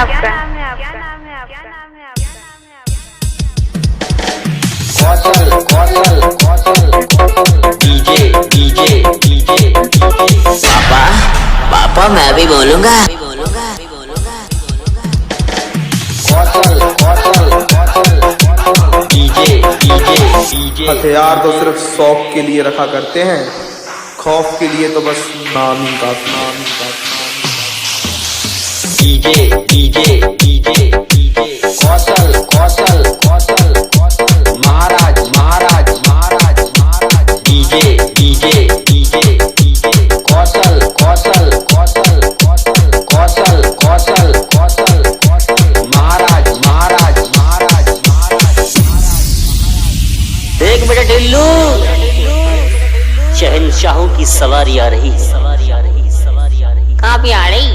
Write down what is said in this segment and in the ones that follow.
आपका? कौशल कौशल कौशल DJ DJ DJ पापा पापा मैं भी बोलूंगा। कौशल कौशल कौशल डीजे डीजे डीजे। हथियार तो सिर्फ शौक के लिए रखा करते हैं, खौफ के लिए तो बस नाम ही काफी। डीजे डीजे डीजे डीजे कौशल कौशल कौशल कौशल महाराज महाराज महाराज महाराज डीजे डीजे डीजे डीजे कौशल कौशल कौशल कौशल कौशल कौशल कौशल कौशल महाराज महाराज महाराज महाराज। देख बेटा ढिल्लू, शहंशाहों की सवारी आ रही है। कहाँ पे आ रही?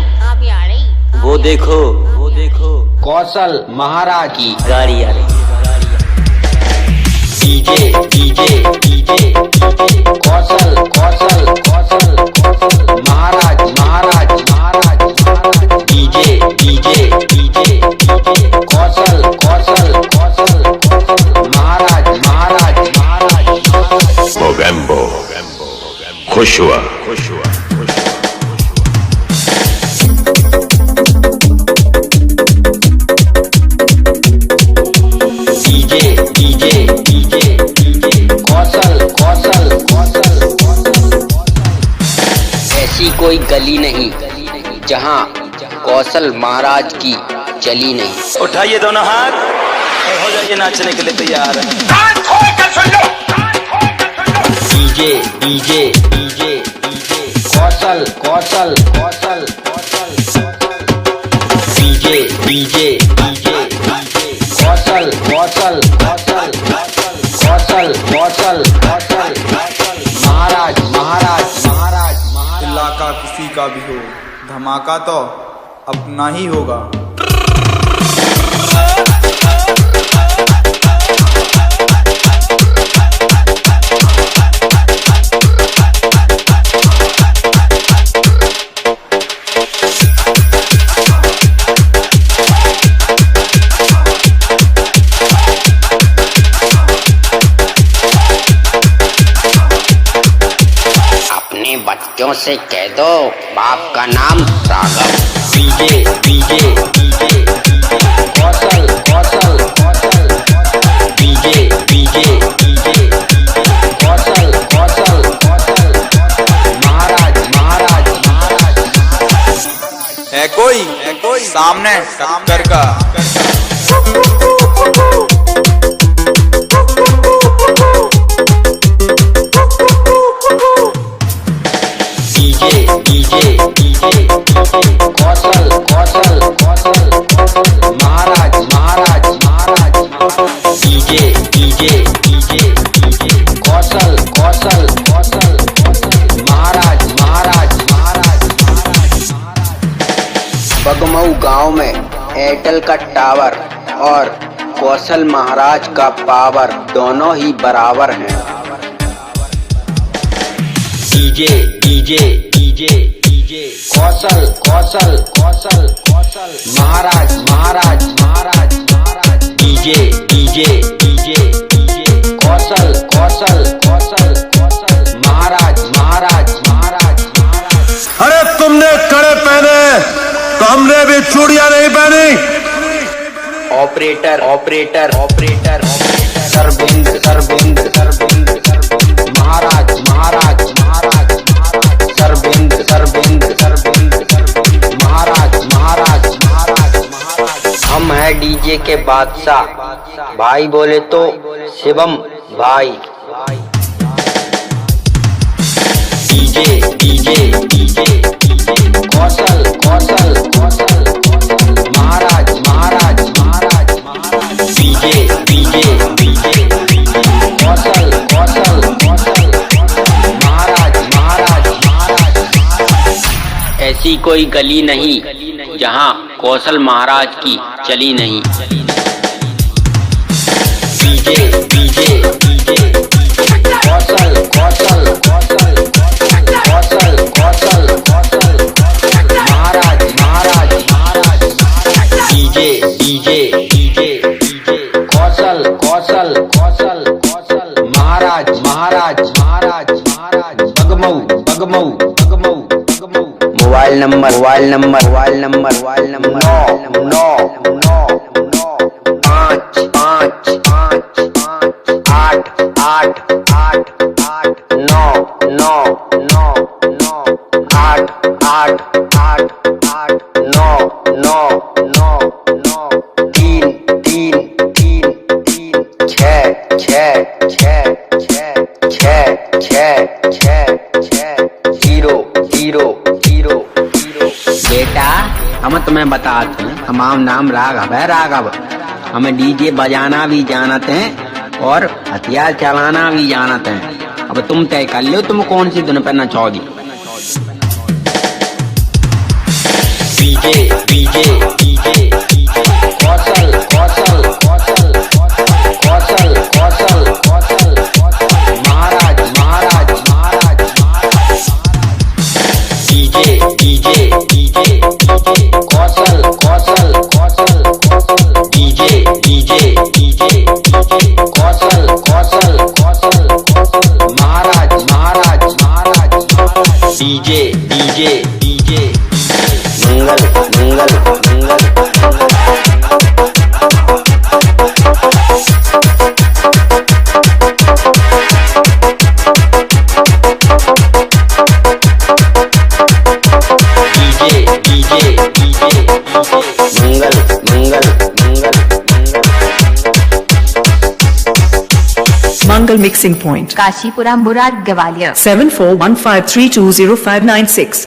वो देखो कौशल महाराज की गाड़ी आ रही। डीजे डीजे डीजे कौशल कौशल कौशल कौशल महाराज महाराज महाराज महाराज डीजे डीजे डीजे डीजे कौशल कौशल कौशल कौशल महाराज महाराज महाराज। मोगेम्बो खुश हुआ। डीजे डीजे डीजे डीजे कौशल कौशल कौशल कौशल। ऐसी कोई गली नहीं जहाँ कौशल महाराज की चली नहीं। उठाइए दोनों हाथ और हो जाइए नाचने के लिए तैयार। डीजे डीजे डीजे डीजे कौशल कौशल कौशल कौशल डीजे डीजे डीजे डीजे कौशल कौशल कौशल कौशल कौशल कौशल महाराज महाराज महाराज महाराज। इलाका किसी का भी हो, धमाका तो अपना ही होगा। बच्चों से कह दो बाप का नाम राघव। डीजे डीजे डीजे कौशल कौशल कौशल डीजे डीजे डीजे कौशल कौशल कौशल महाराज महाराज महाराज। है कोई सामने टक्कर का। डीजे डीजे डीजे कौशल कौशल कौशल महाराज महाराज महाराज डीजे डीजे डीजे डीजे कौशल कौशल कौशल महाराज महाराज महाराज महाराज। बगमऊ गांव में एयरटेल का टावर और कौशल महाराज का पावर दोनों ही बराबर हैं। डीजे डीजे डीजे डीजे कौशल कौशल कौशल कौशल महाराज महाराज महाराज महाराज डीजे डीजे डीजे डीजे कौशल कौशल कौशल कौशल महाराज महाराज महाराज महाराज। अरे तुमने कड़े पहने तो हमने भी चूड़ियां नहीं पहनी। ऑपरेटर ऑपरेटर ऑपरेटर सरबिंद सरबिंद सरबिंद महाराज महाराज महाराज महाराज सरबिंद सरबिंद सरबिंद महाराज महाराज महाराज महाराज। हम है डीजे के बादशाह, भाई बोले तो शिवम भाई। डीजे डीजे डीजे कौशल कौशल कौशल महाराज महाराज महाराज डीजे डीजे डीजे कौशल कौशल कौशल महाराज महाराज महाराज। ऐसी कोई गली नहीं जहाँ कौशल महाराज की चली नहीं। डीजे डीजे डीजे कौशल कौशल कौशल कौशल कौशल कौशल महाराज महाराज महाराज डीजे डीजे डीजे डीजे कौशल कौशल कौशल कौशल महाराज महाराज महाराज महाराज बगमऊ बगमऊ बगमऊ बगमऊ मोबाइल नंबर 0 बेटा हम तुम्हें बताते हैं, हमारा नाम राघव है, राघव। हमें डीजे बजाना भी जानते हैं और हथियार चलाना भी जानते हैं। अब तुम तय कर लो तुम कौन सी धुन पे नचोगी। डीजे डीजे डीजे कौशल कौशल कौशल कौशल कौशल कौशल महाराज महाराज महाराज डीजे डीजे डीजे कौशल कौशल कौशल कौशल डीजे डीजे डीजे कौशल कौशल कौशल कौशल महाराज महाराज महाराज डीजे डीजे डीजे मंगल मंगल मंगल डीजे डीजे डीजे मंगल मंगल मंगल Mangal Mixing Point, काशीपुरा मुराद ग्वालियर 7415320596.